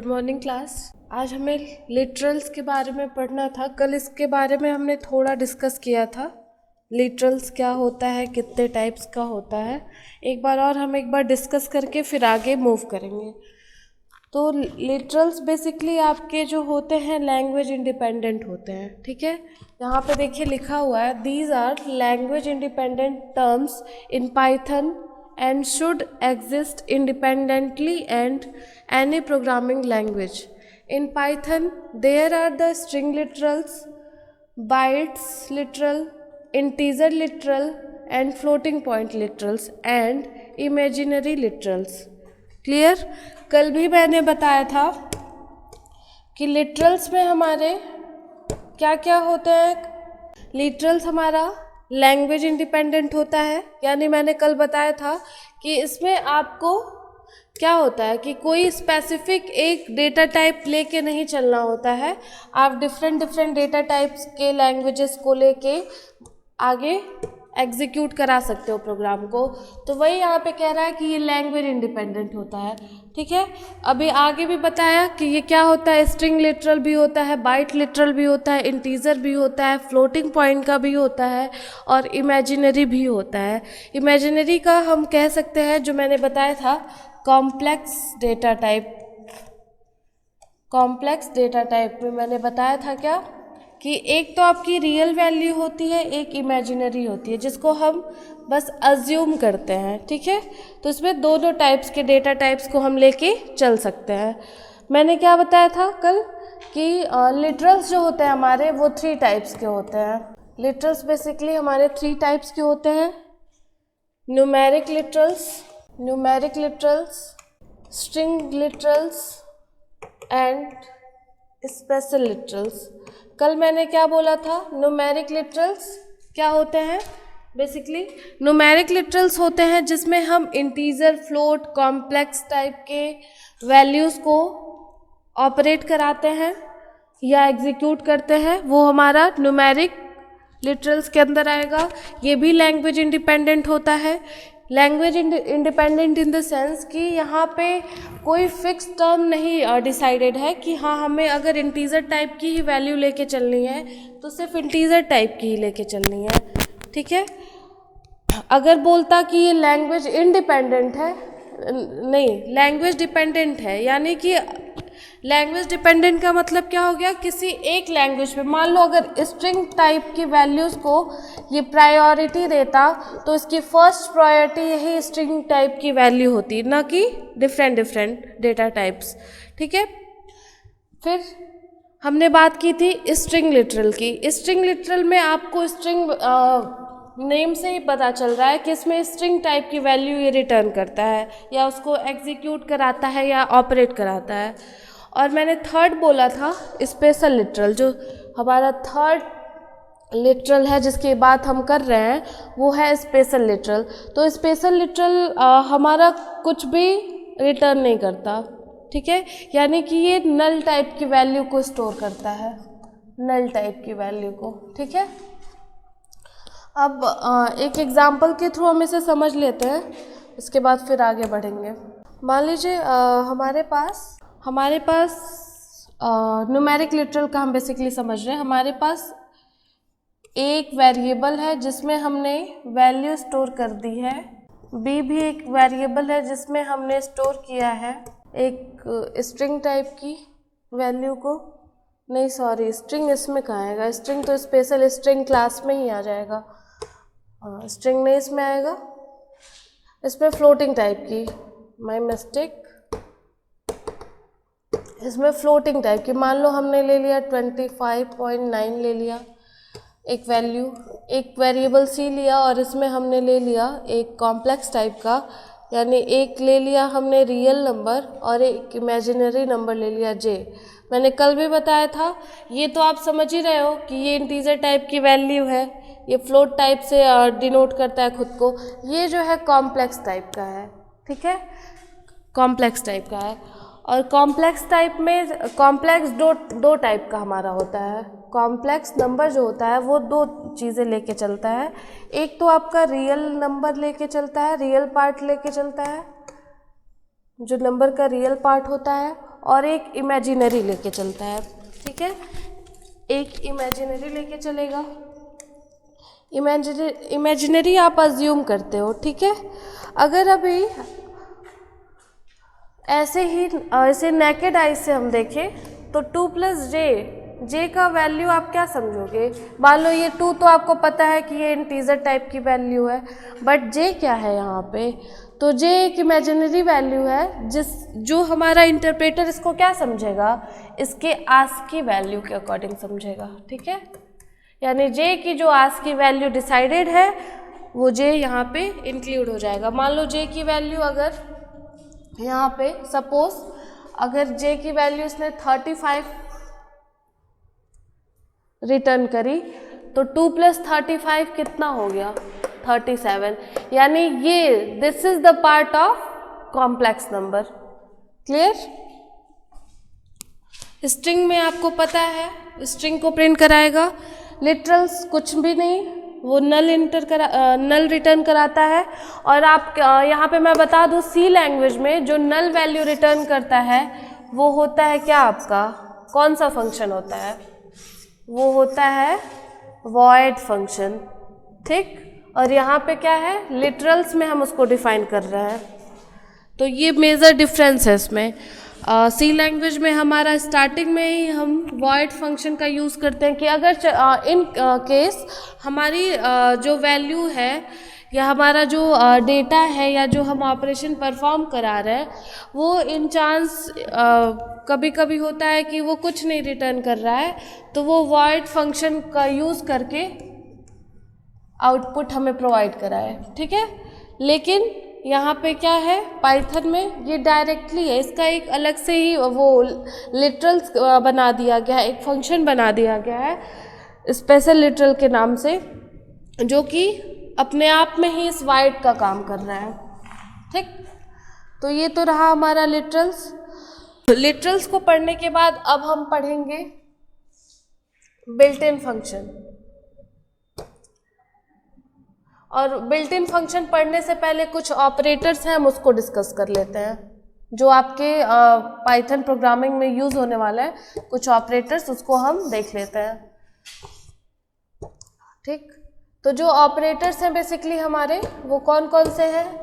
Good morning class. आज हमें literals के बारे में पढ़ना था। कल इसके बारे में हमने थोड़ा डिस्कस किया था, लिटरल्स क्या होता है, कितने टाइप्स का होता है। एक बार डिस्कस करके फिर आगे मूव करेंगे। तो लिटरल्स बेसिकली आपके जो होते हैं लैंग्वेज इंडिपेंडेंट होते हैं, ठीक है। यहाँ पे देखिए लिखा हुआ है, these are language independent terms in Python and should exist independently and any programming language. In Python, there are the string literals, bytes literal, integer literal, and floating point literals and imaginary literals. Clear? कल भी मैंने बताया था कि literals में हमारे क्या क्या होते हैं। लिटरल्स हमारा लैंग्वेज इंडिपेंडेंट होता है, यानी मैंने कल बताया था कि इसमें आपको क्या होता है कि कोई स्पेसिफिक एक डेटा टाइप लेके नहीं चलना होता है। आप डिफरेंट डेटा टाइप्स के लैंग्वेजेस को लेके आगे एग्जीक्यूट करा सकते हो प्रोग्राम को। तो वही यहाँ पे कह रहा है कि ये लैंग्वेज इंडिपेंडेंट होता है, ठीक है। अभी आगे भी बताया कि ये क्या होता है, स्ट्रिंग लिटरल भी होता है, बाइट लिटरल भी होता है, इंटीजर भी होता है, फ्लोटिंग पॉइंट का भी होता है और इमेजिनरी भी होता है। इमेजिनरी का हम कह सकते हैं, जो मैंने बताया था, complex data type. Complex data type में मैंने बताया था क्या कि एक तो आपकी रियल वैल्यू होती है, एक इमेजिनरी होती है, जिसको हम बस अज्यूम करते हैं, ठीक है। तो इसमें दोनों टाइप्स के डेटा टाइप्स को हम लेके चल सकते हैं। मैंने क्या बताया था कल कि लिटरल्स जो होते हैं हमारे, वो 3 टाइप्स के होते हैं। लिटरल्स बेसिकली हमारे 3 टाइप्स के होते हैं, numeric literals, string literals and special literals. कल मैंने क्या बोला था, न्यूमेरिक लिटरल्स क्या होते हैं। बेसिकली न्यूमेरिक लिटरल्स होते हैं जिसमें हम इंटीजर, फ्लोट, कॉम्प्लेक्स टाइप के वैल्यूज़ को ऑपरेट कराते हैं या एग्जीक्यूट करते हैं, वो हमारा न्यूमेरिक लिटरल्स के अंदर आएगा। ये भी लैंग्वेज इंडिपेंडेंट होता है। Language independent in the sense कि यहाँ पे कोई फिक्स टर्म नहीं डिसाइडेड है कि हाँ हमें अगर इंटीजर टाइप की ही वैल्यू लेके चलनी है तो सिर्फ इंटीजर टाइप की ही लेके चलनी है, ठीक है। अगर बोलता कि ये लैंग्वेज इंडिपेंडेंट है, नहीं, लैंग्वेज डिपेंडेंट है, यानी कि लैंग्वेज डिपेंडेंट का मतलब क्या हो गया, किसी एक लैंग्वेज पे मान लो अगर स्ट्रिंग टाइप की वैल्यूज़ को ये प्रायोरिटी देता तो इसकी फर्स्ट प्रायोरिटी यही स्ट्रिंग टाइप की वैल्यू होती, ना कि डिफरेंट डेटा टाइप्स, ठीक है। फिर हमने बात की थी स्ट्रिंग लिटरल की। स्ट्रिंग लिटरल में आपको स्ट्रिंग नेम से ही पता चल रहा है कि इसमें स्ट्रिंग टाइप की वैल्यू ये रिटर्न करता है या उसको एग्जीक्यूट कराता है या ऑपरेट कराता है। और मैंने थर्ड बोला था स्पेशल लिटरल, जो हमारा थर्ड लिटरल है जिसकी बात हम कर रहे हैं, वो है स्पेशल लिटरल। तो स्पेशल लिटरल हमारा कुछ भी रिटर्न नहीं करता, ठीक है, यानी कि ये नल टाइप की वैल्यू को स्टोर करता है, नल टाइप की वैल्यू को, ठीक है। अब एक एग्जाम्पल के थ्रू हम इसे समझ लेते हैं, इसके बाद फिर आगे बढ़ेंगे। मान लीजिए हमारे पास न्यूमेरिक लिटरल का हम बेसिकली समझ रहे हैं। हमारे पास एक वेरिएबल है जिसमें हमने वैल्यू स्टोर कर दी है, बी भी एक वेरिएबल है जिसमें हमने स्टोर किया है एक स्ट्रिंग टाइप की वैल्यू को। नहीं सॉरी, स्ट्रिंग इसमें कहाँ आएगा, स्ट्रिंग तो स्पेशल स्ट्रिंग क्लास में ही आ जाएगा, स्ट्रिंग नहीं इसमें आएगा, इसमें फ्लोटिंग टाइप की, माय मिस्टेक, इसमें फ्लोटिंग टाइप की। मान लो हमने ले लिया 25.9 ले लिया एक वैल्यू, एक वेरिएबल सी लिया, और इसमें हमने ले लिया एक कॉम्प्लेक्स टाइप का, यानी एक ले लिया हमने रियल नंबर और एक इमेजिनरी नंबर ले लिया जे। मैंने कल भी बताया था, ये तो आप समझ ही रहे हो कि ये इंटीजर टाइप की वैल्यू है, ये फ्लोट टाइप से डिनोट करता है खुद को। ये जो है कॉम्प्लेक्स टाइप का है, ठीक है, कॉम्प्लेक्स टाइप का है। और कॉम्प्लेक्स टाइप में कॉम्प्लेक्स दो टाइप का हमारा होता है। कॉम्प्लेक्स नंबर जो होता है वो 2 चीज़ें लेके चलता है। एक तो आपका रियल नंबर लेके चलता है, रियल पार्ट लेके चलता है, जो नंबर का रियल पार्ट होता है, और एक इमेजिनरी लेके चलता है, ठीक है, एक इमेजिनरी लेके चलेगा। इमेजिनरी आप अज्यूम करते हो, ठीक है। अगर अभी ऐसे नेकेड आई से हम देखें तो 2 + जे का वैल्यू आप क्या समझोगे? मान लो ये 2 तो आपको पता है कि ये इंटीजर टाइप की वैल्यू है, बट जे क्या है यहाँ पे? तो जे एक इमेजिनरी वैल्यू है जो हमारा इंटरप्रेटर इसको क्या समझेगा? इसके आस्की वैल्यू के अकॉर्डिंग समझेगा, ठीक है। यानी जे की जो आस्की वैल्यू डिसाइडेड है वो जे यहाँ पे इंक्लूड हो जाएगा। मान लो जे की वैल्यू अगर यहाँ पे सपोज अगर जे की वैल्यू इसने 35 रिटर्न करी तो 2 + 35 कितना हो गया? 37। यानी ये this is the part of complex number. Clear? String में आपको पता है स्ट्रिंग को प्रिंट कराएगा, लिटरल्स कुछ भी नहीं, वो नल रिटर्न कराता है। और आप यहाँ पे मैं बता दूँ सी लैंग्वेज में जो नल वैल्यू रिटर्न करता है वो होता है क्या आपका? कौन सा फंक्शन होता है? वो होता है वॉइड फंक्शन, ठीक। और यहाँ पे क्या है? लिटरल्स में हम उसको डिफाइन कर रहे हैं। तो ये मेजर डिफरेंस है इसमें। सी लैंग्वेज में हमारा स्टार्टिंग में ही हम वॉइड फंक्शन का यूज़ करते हैं कि अगर इन केस हमारी जो वैल्यू है या हमारा जो डेटा है या जो हम ऑपरेशन परफॉर्म करा रहे हैं वो इन चांस कभी कभी होता है कि वो कुछ नहीं रिटर्न कर रहा है, तो वो वॉइड फंक्शन का यूज़ करके आउटपुट हमें प्रोवाइड करा है, ठीक है। लेकिन यहाँ पे क्या है पाइथन में ये डायरेक्टली है, इसका एक अलग से ही वो लिटरल्स बना दिया गया है, एक फंक्शन बना दिया गया है स्पेशल लिटरल के नाम से, जो कि अपने आप में ही इस वाइड का काम कर रहा है, ठीक। तो ये तो रहा हमारा लिटरल्स। लिटरल्स को पढ़ने के बाद अब हम पढ़ेंगे बिल्ट इन फंक्शन। और बिल्ट इन फंक्शन पढ़ने से पहले कुछ ऑपरेटर्स हैं हम उसको डिस्कस कर लेते हैं जो आपके पाइथन प्रोग्रामिंग में यूज़ होने वाला है। कुछ ऑपरेटर्स उसको हम देख लेते हैं, ठीक। तो जो ऑपरेटर्स हैं बेसिकली हमारे वो कौन कौन से हैं?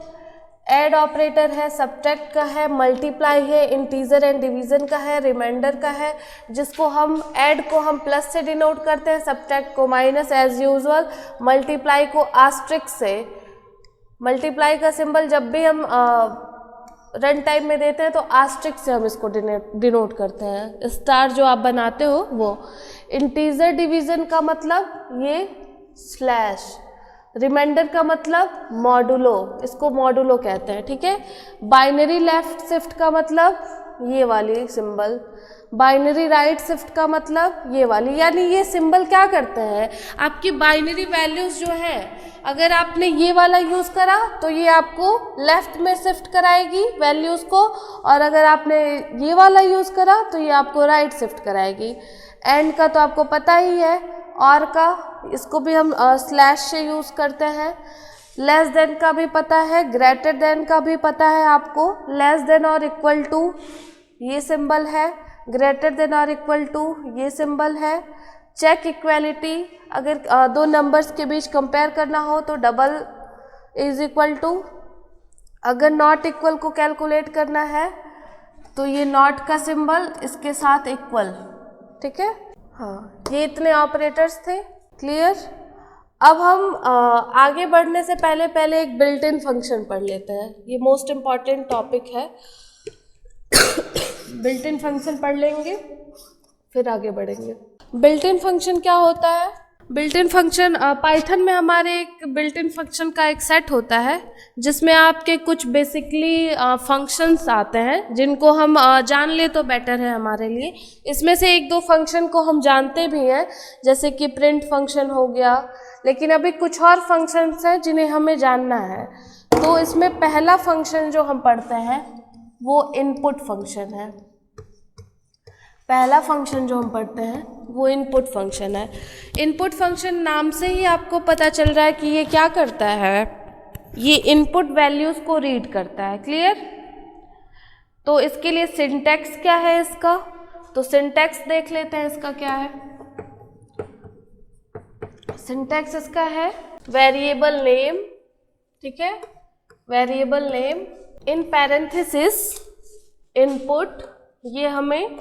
ऐड ऑपरेटर है, सब्ट्रैक्ट का है, मल्टीप्लाई है, इंटीजर एंड डिवीज़न का है, रिमाइंडर का है, जिसको हम ऐड को हम प्लस से डिनोट करते हैं, सब्ट्रैक्ट को माइनस एज यूजुअल, मल्टीप्लाई को आस्ट्रिक्स से। मल्टीप्लाई का सिंबल जब भी हम रन टाइम में देते हैं तो आस्ट्रिक्स से हम इसको डिनोट करते हैं, स्टार जो आप बनाते हो वो। इंटीजर डिवीज़न का मतलब ये स्लैश, रिमाइंडर का मतलब मॉडुलो, इसको मॉडुलो कहते हैं, ठीक है। बाइनरी लेफ्ट शिफ्ट का मतलब ये वाली सिंबल, बाइनरी राइट शिफ्ट का मतलब ये वाली। यानी ये सिंबल क्या करते हैं, आपकी बाइनरी वैल्यूज़ जो है अगर आपने ये वाला यूज़ करा तो ये आपको लेफ्ट में शिफ्ट कराएगी वैल्यूज़ को, और अगर आपने ये वाला यूज़ करा तो ये आपको राइट शिफ्ट कराएगी। एंड का तो आपको पता ही है, और का इसको भी हम स्लैश से यूज़ करते हैं। लेस देन का भी पता है, ग्रेटर देन का भी पता है आपको। लेस देन और इक्वल टू ये सिंबल है, ग्रेटर देन और इक्वल टू ये सिंबल है। चेक इक्वलिटी, अगर दो नंबर्स के बीच कंपेयर करना हो तो डबल इज इक्वल टू। अगर नॉट इक्वल को कैलकुलेट करना है तो ये नॉट का सिंबल इसके साथ इक्वल, ठीक है। हाँ, ये इतने ऑपरेटर्स थे। क्लियर? अब हम आगे बढ़ने से पहले एक बिल्ट इन फंक्शन पढ़ लेते हैं, ये मोस्ट इम्पॉर्टेंट टॉपिक है। बिल्ट इन फंक्शन पढ़ लेंगे फिर आगे बढ़ेंगे। बिल्ट इन फंक्शन क्या होता है? बिल्ट इन फंक्शन पाइथन में हमारे एक बिल्ट इन फंक्शन का एक सेट होता है जिसमें आपके कुछ बेसिकली फंक्शंस आते हैं जिनको हम जान ले तो बेटर है हमारे लिए। इसमें से एक दो फंक्शन को हम जानते भी हैं, जैसे कि प्रिंट फंक्शन हो गया, लेकिन अभी कुछ और फंक्शंस हैं जिन्हें हमें जानना है। तो इसमें पहला फंक्शन जो हम पढ़ते हैं वो इनपुट फंक्शन है। पहला फंक्शन जो हम पढ़ते हैं वो इनपुट फंक्शन है। इनपुट फंक्शन नाम से ही आपको पता चल रहा है कि ये क्या करता है, ये इनपुट वैल्यूज़ को रीड करता है। क्लियर? तो इसके लिए सिंटैक्स क्या है इसका, तो सिंटैक्स देख लेते हैं इसका क्या है। सिंटैक्स इसका है वेरिएबल नेम, ठीक है, variable name in parenthesis input, ये हमें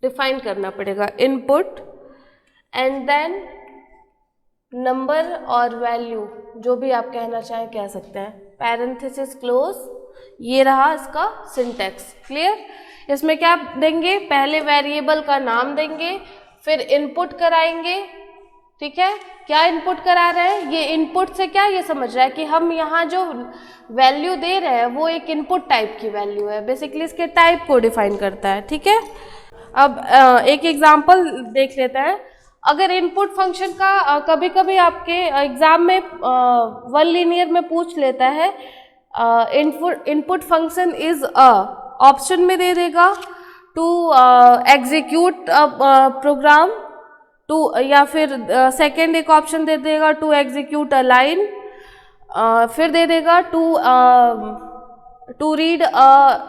डिफाइन करना पड़ेगा, इनपुट एंड देन नंबर और वैल्यू, जो भी आप कहना चाहें कह सकते हैं, पैरेंथेसिस क्लोज, ये रहा इसका सिंटैक्स। क्लियर? इसमें क्या देंगे, पहले वेरिएबल का नाम देंगे, फिर इनपुट कराएंगे, ठीक है। क्या इनपुट करा रहे हैं, ये इनपुट से क्या ये समझ रहा है कि हम यहाँ जो वैल्यू दे रहे हैं वो एक इनपुट टाइप की वैल्यू है, बेसिकली इसके टाइप को डिफाइन करता है, ठीक है। अब एक एग्जांपल देख लेते हैं। अगर इनपुट फंक्शन का कभी कभी आपके एग्जाम में वन लीनियर में पूछ लेता है, इनपुट फंक्शन इज ऑप्शन में दे देगा टू एग्जीक्यूट प्रोग्राम टू, या फिर सेकेंड एक ऑप्शन दे देगा टू एग्जीक्यूट अ लाइन, फिर दे देगा टू रीड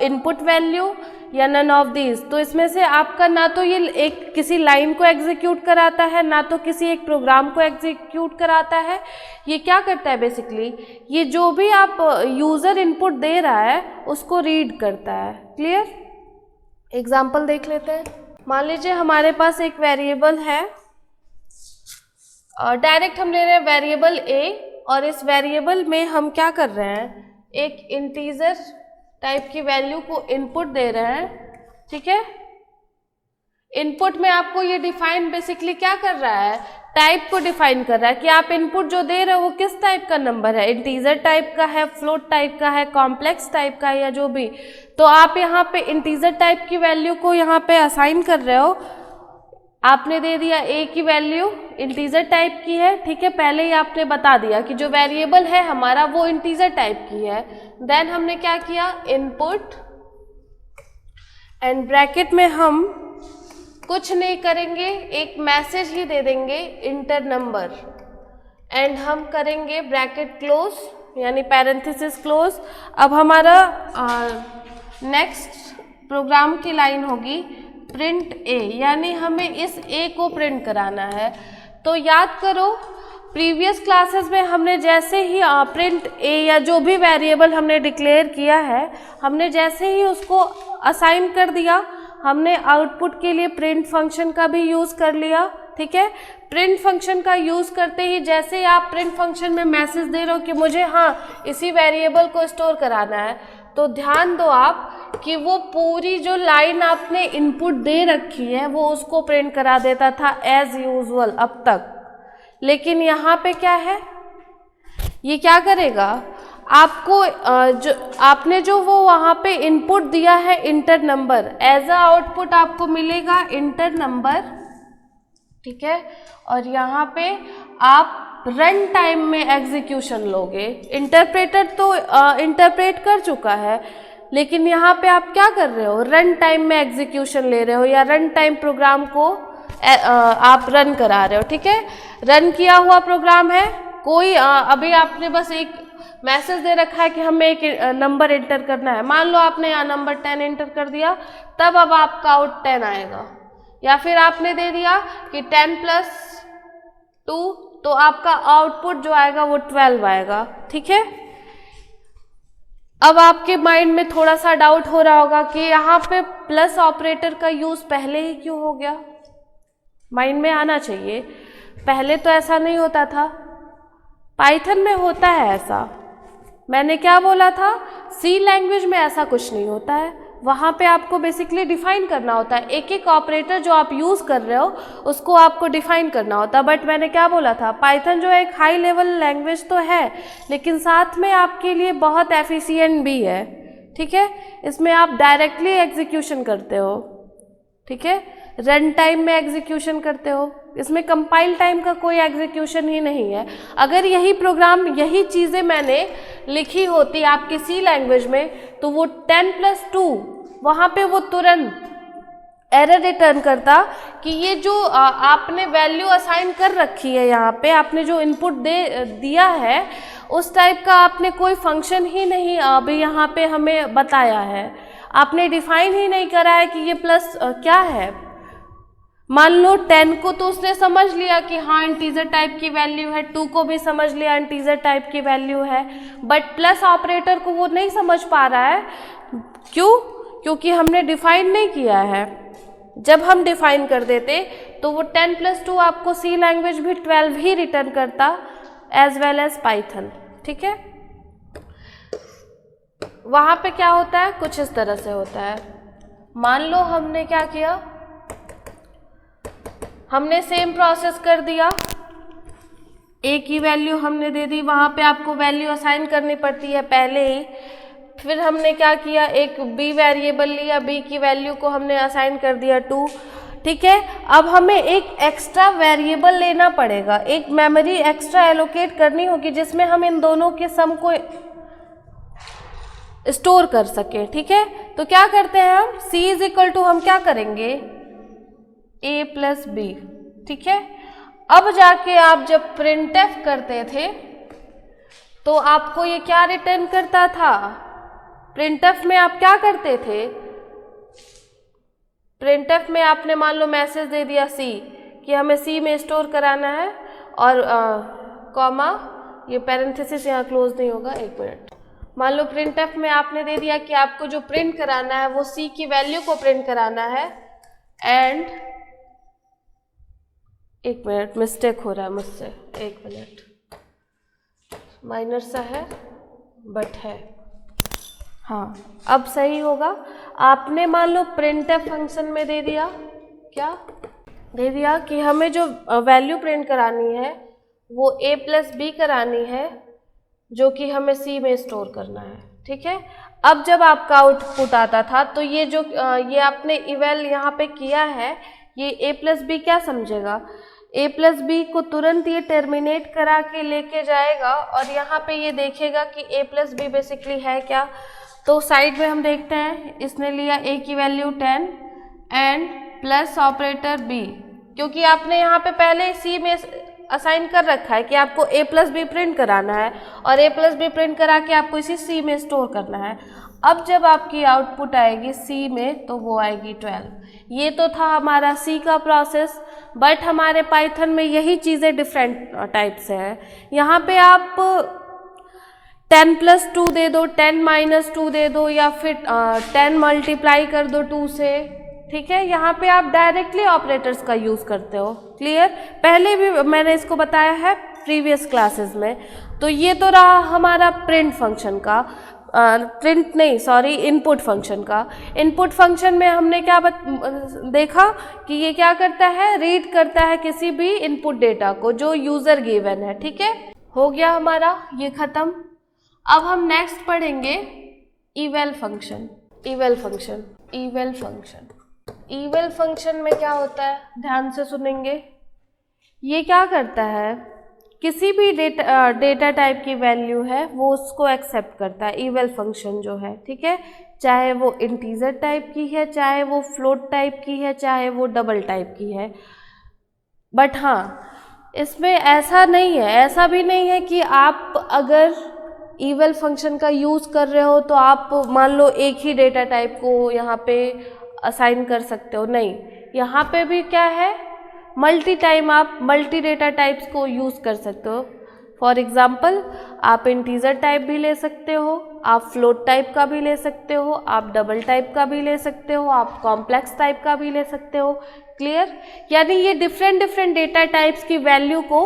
इनपुट वैल्यू या नन ऑफ दीज। तो इसमें से आपका ना तो ये एक किसी लाइन को एग्जीक्यूट कराता है, ना तो किसी एक प्रोग्राम को एग्जीक्यूट कराता है। ये क्या करता है बेसिकली, ये जो भी आप यूज़र इनपुट दे रहा है उसको रीड करता है। क्लियर? एग्जाम्पल देख लेते हैं। मान लीजिए हमारे पास एक वेरिएबल है, डायरेक्ट हम ले रहे हैं वेरिएबल ए, और इस वेरिएबल में हम क्या कर रहे हैं, एक इंटीजर टाइप की वैल्यू को इनपुट दे रहे हैं, ठीक है। इनपुट में आपको ये डिफाइन बेसिकली क्या कर रहा है, टाइप को डिफाइन कर रहा है कि आप इनपुट जो दे रहे हो वो किस टाइप का नंबर है, इंटीजर टाइप का है, फ्लोट टाइप का है, कॉम्प्लेक्स टाइप का है, या जो भी। तो आप यहाँ पे इंटीजर टाइप की वैल्यू को यहाँ पे असाइन कर रहे हो। आपने दे दिया ए की वैल्यू इंटीजर टाइप की है, ठीक है, पहले ही आपने बता दिया कि जो वेरिएबल है हमारा वो इंटीजर टाइप की है। देन हमने क्या किया, इनपुट एंड ब्रैकेट में हम कुछ नहीं करेंगे, एक मैसेज ही दे देंगे इंटर नंबर, एंड हम करेंगे ब्रैकेट क्लोज यानी पैरेंथेसिस क्लोज। अब हमारा नेक्स्ट प्रोग्राम की लाइन होगी प्रिंट ए, यानी हमें इस ए को प्रिंट कराना है। तो याद करो प्रीवियस क्लासेस में हमने जैसे ही प्रिंट ए या जो भी वेरिएबल हमने डिक्लेयर किया है, हमने जैसे ही उसको असाइन कर दिया, हमने आउटपुट के लिए प्रिंट फंक्शन का भी यूज़ कर लिया, ठीक है। प्रिंट फंक्शन का यूज़ करते ही जैसे ही आप प्रिंट फंक्शन में मैसेज दे रहे हो कि मुझे हाँ इसी वेरिएबल को स्टोर कराना है, तो ध्यान दो आप कि वो पूरी जो लाइन आपने इनपुट दे रखी है वो उसको प्रिंट करा देता था एज यूजुअल अब तक। लेकिन यहाँ पे क्या है, ये क्या करेगा, आपको जो आपने जो वो वहाँ पे इनपुट दिया है enter number, as a output आपको मिलेगा इंटर नंबर, ठीक है। और यहाँ पे आप रन टाइम में एग्जीक्यूशन लोगे। इंटरप्रेटर तो इंटरप्रेट कर चुका है, लेकिन यहाँ पे आप क्या कर रहे हो, रन टाइम में एग्जीक्यूशन ले रहे हो, या रन टाइम प्रोग्राम को आप रन करा रहे हो, ठीक है। रन किया हुआ प्रोग्राम है कोई, अभी आपने बस एक मैसेज दे रखा है कि हमें एक नंबर एंटर करना है। मान लो आपने यहाँ नंबर 10 एंटर कर दिया, तब अब आपका आउट 10 आएगा। या फिर आपने दे दिया कि 10 + 2, तो आपका आउटपुट जो आएगा वो 12 आएगा, ठीक है। अब आपके माइंड में थोड़ा सा डाउट हो रहा होगा कि यहाँ पे प्लस ऑपरेटर का यूज़ पहले ही क्यों हो गया। माइंड में आना चाहिए, पहले तो ऐसा नहीं होता था, पाइथन में होता है ऐसा। मैंने क्या बोला था, सी लैंग्वेज में ऐसा कुछ नहीं होता है। वहाँ पे आपको बेसिकली डिफाइन करना होता है, एक एक ऑपरेटर जो आप यूज़ कर रहे हो उसको आपको डिफाइन करना होता है। बट मैंने क्या बोला था, पाइथन जो है एक हाई लेवल लैंग्वेज तो है, लेकिन साथ में आपके लिए बहुत एफिशिएंट भी है, ठीक है। इसमें आप डायरेक्टली एग्जीक्यूशन करते हो, ठीक है, रन टाइम में एग्जीक्यूशन करते हो, इसमें कंपाइल टाइम का कोई एग्जीक्यूशन ही नहीं है। अगर यही प्रोग्राम, यही चीज़ें मैंने लिखी होती आपकी सी लैंग्वेज में, तो वो 10 + 2 वहाँ पे वो तुरंत एरर रिटर्न करता कि ये जो आपने वैल्यू असाइन कर रखी है, यहाँ पे आपने जो इनपुट दिया है उस टाइप का आपने कोई फंक्शन ही नहीं अभी यहाँ पे हमें बताया है। आपने डिफाइन ही नहीं करा है कि ये प्लस क्या है। मान लो 10 को तो उसने समझ लिया कि हाँ इंटीजर टाइप की वैल्यू है, 2 को भी समझ लिया इंटीजर टाइप की वैल्यू है, बट प्लस ऑपरेटर को वो नहीं समझ पा रहा है। क्यों? क्योंकि हमने डिफाइन नहीं किया है। जब हम डिफाइन कर देते तो वो 10 + 2 आपको सी लैंग्वेज भी 12 ही रिटर्न करता, एज वेल एज पाइथन। ठीक है, वहाँ पे क्या होता है, कुछ इस तरह से होता है। मान लो हमने क्या किया, हमने सेम प्रोसेस कर दिया, ए की वैल्यू हमने दे दी, वहाँ पे आपको वैल्यू असाइन करनी पड़ती है पहले ही। फिर हमने क्या किया, एक बी वेरिएबल लिया, बी की वैल्यू को हमने असाइन कर दिया 2। ठीक है, अब हमें एक एक्स्ट्रा वेरिएबल लेना पड़ेगा, एक मेमोरी एक्स्ट्रा एलोकेट करनी होगी जिसमें हम इन दोनों के सम को स्टोर कर सकें। ठीक है, तो क्या करते हैं हम, C = हम क्या करेंगे, A + B। ठीक है, अब जाके आप जब printf करते थे तो आपको ये क्या रिटर्न करता था, printf में आप क्या करते थे, printf में आपने मान लो मैसेज दे दिया C कि हमें C में स्टोर कराना है, और कॉमा, ये पैरेंथेसिस यहाँ क्लोज नहीं होगा, 1 मिनट। मान लो printf में आपने दे दिया कि आपको जो प्रिंट कराना है वो C की वैल्यू को प्रिंट कराना है, एंड 1 मिनट, मिस्टेक हो रहा है मुझसे, 1 मिनट, माइनर सा है बट है, हाँ अब सही होगा। आपने मान लो printf फंक्शन में दे दिया, क्या दे दिया कि हमें जो वैल्यू प्रिंट करानी है वो A + B करानी है, जो कि हमें C में स्टोर करना है। ठीक है, अब जब आपका आउटपुट आता था तो ये जो ये आपने इवेल यहाँ पे किया है, ये A + B क्या समझेगा, A + B को तुरंत ये टर्मिनेट करा के लेके जाएगा, और यहाँ पे ये देखेगा कि A + B बेसिकली है क्या। तो साइड में हम देखते हैं, इसने लिया A की value 10 and plus operator B, क्योंकि आपने यहाँ पे पहले C में असाइन कर रखा है कि आपको A + B प्रिंट कराना है, और A + B प्रिंट करा के आपको इसी C में स्टोर करना है। अब जब आपकी आउटपुट आएगी C में तो वो आएगी 12। ये तो था हमारा C का प्रोसेस, बट हमारे पाइथन में यही चीज़ें डिफरेंट टाइप से है। यहाँ पे आप 10 + 2 दे दो, 10 - 2 दे दो, या फिर 10 मल्टीप्लाई कर दो 2 से। ठीक है, यहाँ पे आप डायरेक्टली ऑपरेटर्स का यूज़ करते हो। क्लियर, पहले भी मैंने इसको बताया है प्रीवियस क्लासेस में। तो ये तो रहा हमारा प्रिंट फंक्शन का, प्रिंट नहीं सॉरी इनपुट फंक्शन का। इनपुट फंक्शन में हमने क्या देखा कि ये क्या करता है, रीड करता है किसी भी इनपुट डेटा को जो यूज़र गिवन है। ठीक है, हो गया हमारा ये ख़त्म। अब हम नेक्स्ट पढ़ेंगे eval function. Eval function, eval function, eval function में क्या होता है, ध्यान से सुनेंगे। ये क्या करता है, किसी भी डेटा टाइप की वैल्यू है वो उसको एक्सेप्ट करता है, इवेल फंक्शन जो है। ठीक है, चाहे वो इंटीजर टाइप की है, चाहे वो फ्लोट टाइप की है, चाहे वो डबल टाइप की है। बट हाँ, इसमें ऐसा नहीं है, ऐसा भी नहीं है कि आप अगर इवेल फंक्शन का यूज़ कर रहे हो तो आप मान लो एक ही डेटा टाइप को यहाँ पे असाइन कर सकते हो। नहीं, यहाँ पे भी क्या है, मल्टी टाइम आप मल्टी डेटा टाइप्स को यूज़ कर सकते हो। फॉर एग्ज़ाम्पल, आप इंटीजर टाइप भी ले सकते हो, आप फ्लोट टाइप का भी ले सकते हो, आप डबल टाइप का भी ले सकते हो, आप कॉम्प्लेक्स टाइप का भी ले सकते हो। क्लियर, यानी ये डिफरेंट डेटा टाइप्स की वैल्यू को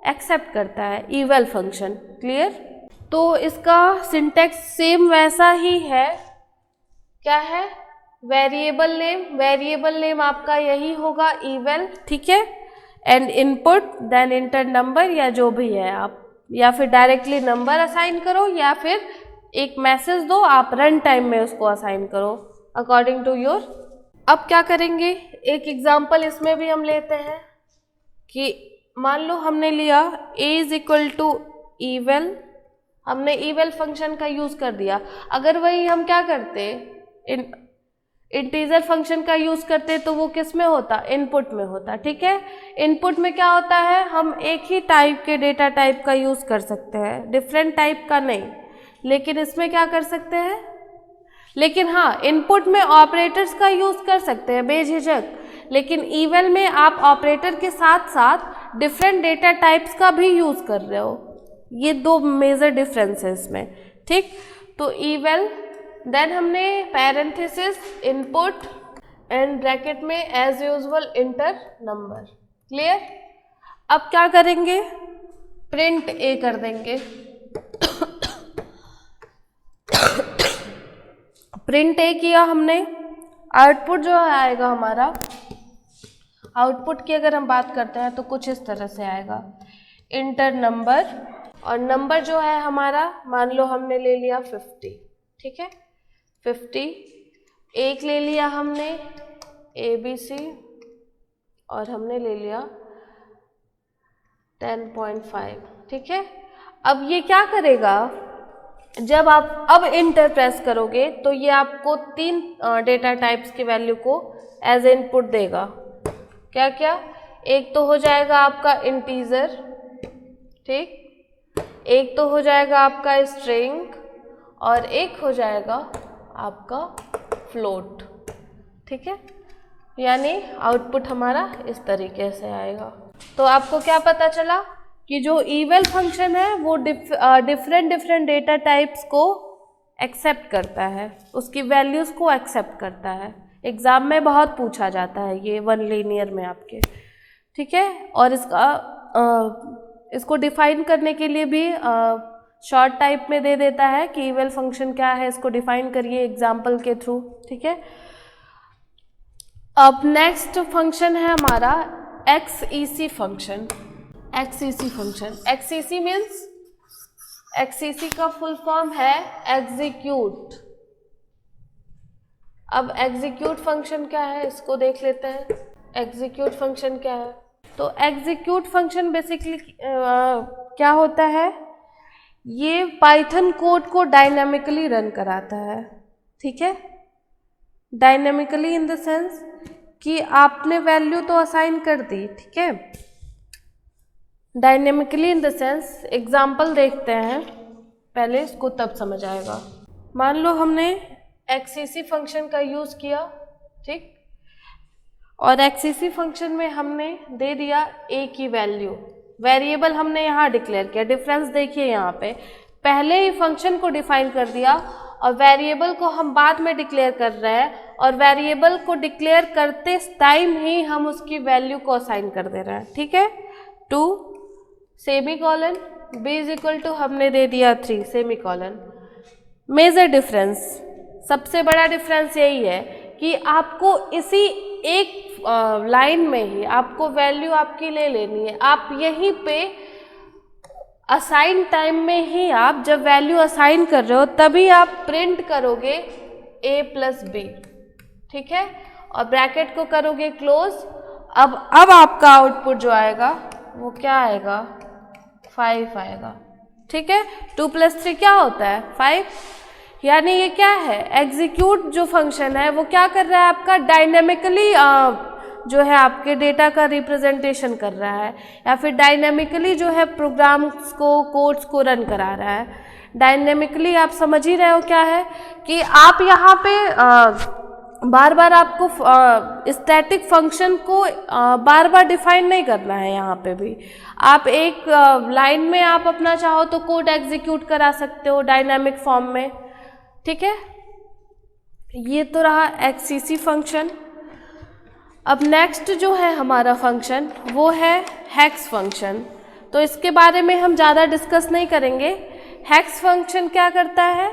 एक्सेप्ट करता है इवेल फंक्शन। क्लियर, तो इसका सिंटैक्स सेम वैसा ही है, क्या है, वेरिएबल नेम, वेरिएबल नेम आपका यही होगा इवेल। ठीक है, and input then enter number या जो भी है आप, या फिर डायरेक्टली नंबर असाइन करो या फिर एक मैसेज दो, आप रन टाइम में उसको असाइन करो अकॉर्डिंग टू योर। अब क्या करेंगे, एक एग्जांपल इसमें भी हम लेते हैं कि मान लो हमने लिया A = इवेल, हमने इवेल फंक्शन का यूज़ कर दिया। अगर वही हम क्या करते, इंटीजर फंक्शन का यूज़ करते तो वो किस में होता, इनपुट में होता। ठीक है, इनपुट में क्या होता है, हम एक ही टाइप के डेटा टाइप का यूज़ कर सकते हैं, डिफरेंट टाइप का नहीं। लेकिन इसमें क्या कर सकते हैं, लेकिन हाँ, इनपुट में ऑपरेटर्स का यूज़ कर सकते हैं बेझिझक, लेकिन इवल में आप ऑपरेटर के साथ साथ डिफरेंट डेटा टाइप्स का भी यूज़ कर रहे हो। ये दो मेजर डिफरेंस है इसमें, ठीक। तो इवल, देन हमने पैरेंथेसिस, इनपुट एंड ब्रैकेट में as usual enter number. Clear. अब क्या करेंगे, प्रिंट ए कर देंगे। प्रिंट ए किया हमने, आउटपुट जो आएगा हमारा, आउटपुट की अगर हम बात करते हैं तो कुछ इस तरह से आएगा, इंटर नंबर, और नंबर जो है हमारा मान लो हमने ले लिया 50, ठीक है, 50, एक ले लिया हमने ABC, और हमने ले लिया 10.5, ठीक है। अब ये क्या करेगा, जब आप अब इंटर प्रेस करोगे तो ये आपको 3 डेटा टाइप्स की वैल्यू को एज इनपुट देगा। क्या क्या, एक तो हो जाएगा आपका इंटीजर, ठीक, एक तो हो जाएगा आपका स्ट्रिंग, और एक हो जाएगा आपका फ्लोट, ठीक है। यानी आउटपुट हमारा इस तरीके से आएगा। तो आपको क्या पता चला कि जो इवल फंक्शन है वो डिफरेंट डेटा टाइप्स को एक्सेप्ट करता है, उसकी वैल्यूज़ को एक्सेप्ट करता है। एग्ज़ाम में बहुत पूछा जाता है ये, वन लीनियर में आपके, ठीक है। और इसको डिफाइन करने के लिए भी शॉर्ट टाइप में दे देता है कि इवल फंक्शन क्या है, इसको डिफाइन करिए एग्जाम्पल के थ्रू, ठीक है। अब नेक्स्ट फंक्शन है हमारा XEC function. XEC function, XEC means, XEC का फुल फॉर्म है एग्जीक्यूट। अब एग्जीक्यूट फंक्शन क्या है इसको देख लेते हैं। एग्जीक्यूट फंक्शन क्या है, तो एग्जीक्यूट फंक्शन बेसिकली क्या होता है, ये पाइथन कोड को डायनामिकली रन कराता है, ठीक है। डायनामिकली इन द सेंस कि आपने वैल्यू तो असाइन कर दी, ठीक है। Dynamically in the sense, example देखते हैं पहले, इसको तब समझ आएगा। मान लो हमने XEC फंक्शन का यूज़ किया, ठीक, और XEC फंक्शन में हमने दे दिया a की वैल्यू, वेरिएबल हमने यहाँ डिक्लेयर किया। डिफरेंस देखिए यहाँ पे, पहले ही फंक्शन को डिफाइन कर दिया और वेरिएबल को हम बाद में डिक्लेयर कर रहे हैं, और वेरिएबल को डिक्लेयर करते टाइम ही हम उसकी वैल्यू को असाइन कर दे रहे हैं, ठीक है। 2 semicolon, b is equal to हमने दे दिया 3 सेमी कॉलन। मेजर डिफरेंस, सबसे बड़ा डिफरेंस यही है कि आपको इसी एक लाइन में ही आपको वैल्यू आपकी ले लेनी है। आप यहीं पे असाइन टाइम में ही, आप जब वैल्यू असाइन कर रहे हो तभी आप प्रिंट करोगे a प्लस b, ठीक है, और ब्रैकेट को करोगे क्लोज। अब आपका आउटपुट जो आएगा वो क्या आएगा, 5 आएगा, ठीक है। 2 + 3 क्या होता है, 5। यानी ये क्या है, एग्जीक्यूट जो फंक्शन है वो क्या कर रहा है, आपका डायनेमिकली जो है आपके डेटा का रिप्रेजेंटेशन कर रहा है, या फिर डायनेमिकली जो है प्रोग्राम्स को, कोड्स को रन करा रहा है। डायनेमिकली आप समझ ही रहे हो क्या है, कि आप यहाँ पे बार बार आपको स्टैटिक फंक्शन को बार बार डिफाइन नहीं करना है। यहाँ पे भी आप एक लाइन में आप अपना चाहो तो कोड एग्जीक्यूट करा सकते हो डायनामिक फॉर्म में, ठीक है। ये तो रहा XEC फंक्शन। अब नेक्स्ट जो है हमारा फंक्शन वो है हेक्स फंक्शन। तो इसके बारे में हम ज़्यादा डिस्कस नहीं करेंगे। हेक्स फंक्शन क्या करता है,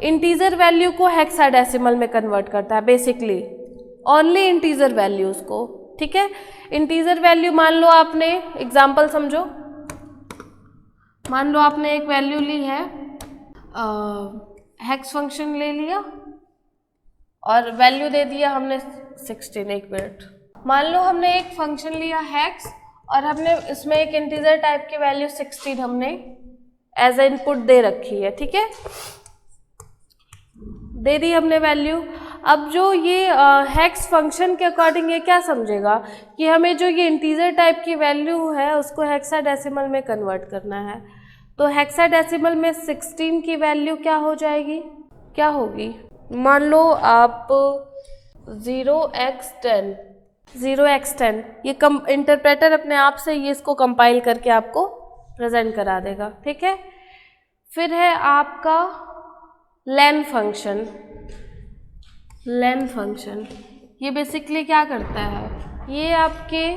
इंटीजर वैल्यू को हेक्साडेसिमल में कन्वर्ट करता है, बेसिकली ओनली इंटीजर वैल्यूज़ को, ठीक है। इंटीजर वैल्यू मान लो आपने, एग्जांपल समझो, मान लो आपने एक वैल्यू ली है, हेक्स फंक्शन ले लिया और वैल्यू दे दिया हमने 16। एक मिनट, मान लो हमने एक फंक्शन लिया हेक्स और हमने इसमें एक इंटीजर टाइप की वैल्यू 16 हमने एज ए इनपुट दे रखी है, ठीक है, दे दी हमने वैल्यू। अब जो ये हेक्स फंक्शन के अकॉर्डिंग ये क्या समझेगा कि हमें जो ये इंटीजर टाइप की वैल्यू है उसको हेक्साडेसिमल में कन्वर्ट करना है। तो हेक्साडेसिमल में 16 की वैल्यू क्या हो जाएगी, क्या होगी, मान लो आप 0x10 ये इंटरप्रेटर अपने आप से ये इसको कंपाइल करके आपको प्रेजेंट करा देगा, ठीक है। फिर है आपका लेन फंक्शन। ये बेसिकली क्या करता है, ये आपके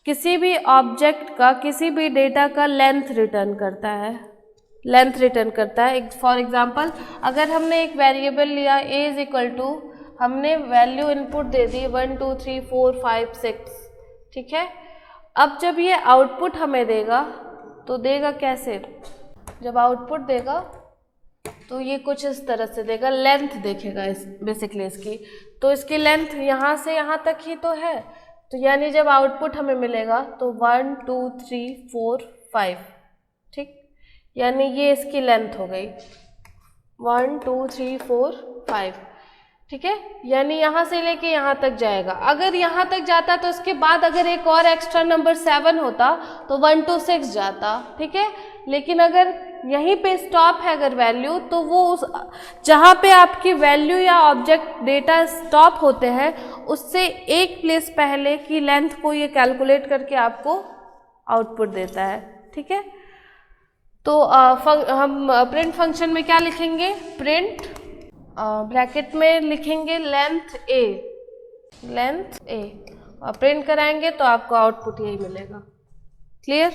किसी भी ऑब्जेक्ट का, किसी भी डेटा का लेंथ रिटर्न करता है। फॉर एग्जांपल अगर हमने एक वेरिएबल लिया a इज इक्वल टू, हमने वैल्यू इनपुट दे दी 1 2 3 4 5 6, ठीक है। अब जब ये आउटपुट हमें देगा तो देगा कैसे, जब आउटपुट देगा तो ये कुछ इस तरह से देगा, लेंथ देखेगा बेसिकली इसकी, तो इसकी लेंथ यहाँ से यहाँ तक ही तो है, तो यानी जब आउटपुट हमें मिलेगा तो 1 2 3 4 5, ठीक, यानी ये इसकी लेंथ हो गई 1 2 3 4 5, ठीक है। यानी यहाँ से लेके यहाँ तक जाएगा। अगर यहाँ तक जाता तो उसके बाद अगर एक और एक्स्ट्रा नंबर 7 होता तो 1 2 6 जाता, ठीक है। लेकिन अगर यहीं पे स्टॉप है अगर वैल्यू, तो वो उस जहाँ पे आपकी वैल्यू या ऑब्जेक्ट डेटा स्टॉप होते हैं उससे एक प्लेस पहले की लेंथ को ये कैलकुलेट करके आपको आउटपुट देता है, ठीक है। तो हम प्रिंट फंक्शन में क्या लिखेंगे, प्रिंट ब्रैकेट में लिखेंगे लेंथ ए और प्रिंट कराएंगे तो आपको आउटपुट यही मिलेगा। क्लियर।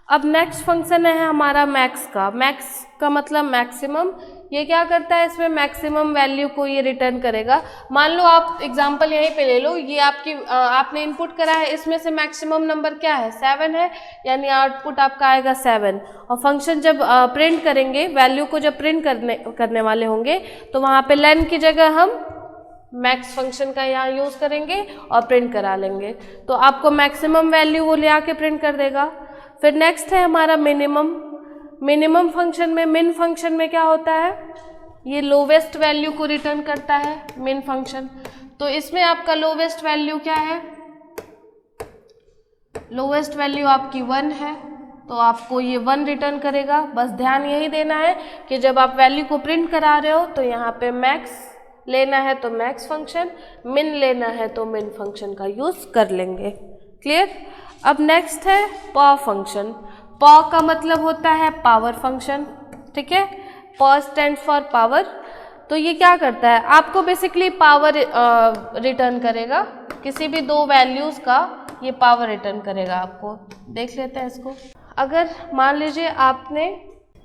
अब नेक्स्ट फंक्शन है हमारा मैक्स का मतलब मैक्सिमम। ये क्या करता है, इसमें मैक्सिमम वैल्यू को ये रिटर्न करेगा। मान लो आप एग्जांपल यहीं पे ले लो, ये आपने इनपुट करा है, इसमें से मैक्सिमम नंबर क्या है 7 है, यानी आउटपुट आपका आएगा 7। और फंक्शन जब प्रिंट करेंगे, वैल्यू को जब प्रिंट करने वाले होंगे तो वहाँ पे लेन की जगह हम मैक्स फंक्शन का यहाँ यूज़ करेंगे और प्रिंट करा लेंगे, तो आपको मैक्सिमम वैल्यू वो ले आके प्रिंट कर देगा। फिर नेक्स्ट है हमारा मिनिमम फंक्शन में, मिन फंक्शन में क्या होता है, ये लोवेस्ट वैल्यू को रिटर्न करता है मिन फंक्शन। तो इसमें आपका लोवेस्ट वैल्यू क्या है, लोवेस्ट वैल्यू आपकी 1 है, तो आपको ये 1 रिटर्न करेगा। बस ध्यान यही देना है कि जब आप वैल्यू को प्रिंट करा रहे हो तो यहाँ पे मैक्स लेना है तो मैक्स फंक्शन, मिन लेना है तो मिन फंक्शन का यूज़ कर लेंगे। क्लियर। अब नेक्स्ट है पॉ फंक्शन। पॉ का मतलब होता है पावर फंक्शन, ठीक है। पॉ स्टैंड फॉर पावर। तो ये क्या करता है, आपको बेसिकली पावर रिटर्न करेगा, किसी भी 2 वैल्यूज़ का ये पावर रिटर्न करेगा आपको। देख लेते हैं इसको। अगर मान लीजिए आपने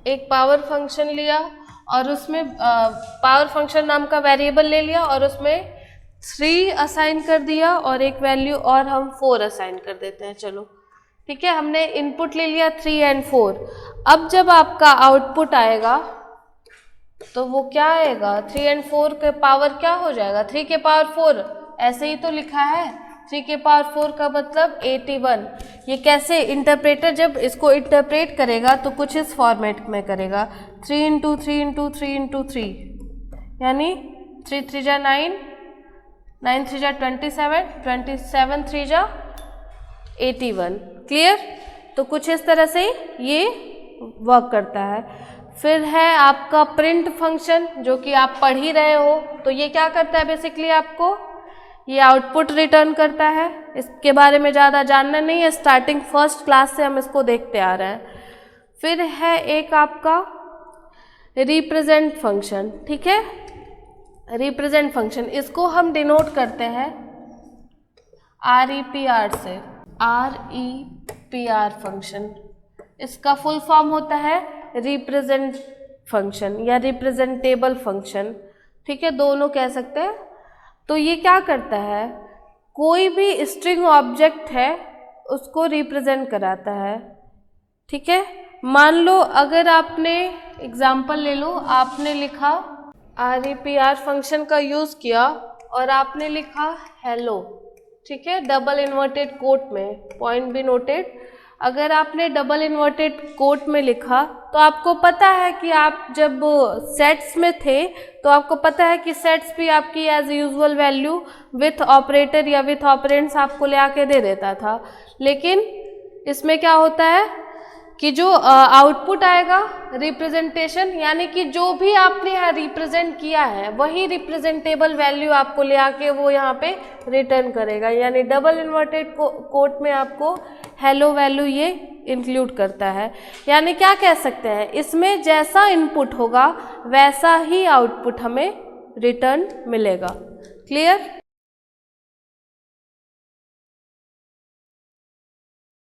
एक पावर फंक्शन लिया और उसमें पावर फंक्शन नाम का वेरिएबल ले लिया और उसमें 3 असाइन कर दिया और एक वैल्यू और हम 4 असाइन कर देते हैं। चलो ठीक है, हमने इनपुट ले लिया 3 और 4। अब जब आपका आउटपुट आएगा तो वो क्या आएगा, 3 और 4 के पावर क्या हो जाएगा, 3 के पावर 4, ऐसे ही तो लिखा है। 3 के पावर 4 का मतलब 81। ये कैसे इंटरप्रेटर जब इसको इंटरप्रेट करेगा तो कुछ इस फॉर्मेट में करेगा, 3 इंटू 3 इंटू 3 इंटू 3, यानी 3 3 जा 9, 9 3 जा 27, 27 3 जा 81। क्लियर। तो कुछ इस तरह से ये वर्क करता है। फिर है आपका प्रिंट फंक्शन, जो कि आप पढ़ ही रहे हो। तो ये क्या करता है, बेसिकली आपको ये आउटपुट रिटर्न करता है। इसके बारे में ज़्यादा जानना नहीं है, स्टार्टिंग फर्स्ट क्लास से हम इसको देखते आ रहे हैं। फिर है एक आपका रिप्रेजेंट फंक्शन, ठीक है। रिप्रेजेंट फंक्शन, इसको हम डिनोट करते हैं REPR से, REPR फंक्शन। इसका फुल फॉर्म होता है रिप्रेजेंट फंक्शन या रिप्रेजेंटेबल फंक्शन, ठीक है, दोनों कह सकते हैं। तो ये क्या करता है, कोई भी स्ट्रिंग ऑब्जेक्ट है उसको रिप्रेजेंट कराता है, ठीक है। मान लो अगर आपने एग्जाम्पल ले लो, आपने लिखा REPR फंक्शन का यूज़ किया और आपने लिखा हेलो, ठीक है, डबल इन्वर्टेड कोट में, पॉइंट भी नोटेड। अगर आपने डबल इन्वर्टेड कोट में लिखा तो आपको पता है कि आप जब सेट्स में थे तो आपको पता है कि सेट्स भी आपकी as usual value with operator या विथ ऑपरेंड्स आपको ले आके दे देता था। लेकिन इसमें क्या होता है कि जो आउटपुट आएगा रिप्रेजेंटेशन, यानी कि जो भी आपने यहाँ रिप्रेजेंट किया है वही रिप्रेजेंटेबल वैल्यू आपको ले आके वो यहाँ पे रिटर्न करेगा। यानी डबल इन्वर्टेड कोट में आपको हेलो वैल्यू ये इंक्लूड करता है। यानी क्या कह सकते हैं, इसमें जैसा इनपुट होगा वैसा ही आउटपुट हमें रिटर्न मिलेगा। क्लियर?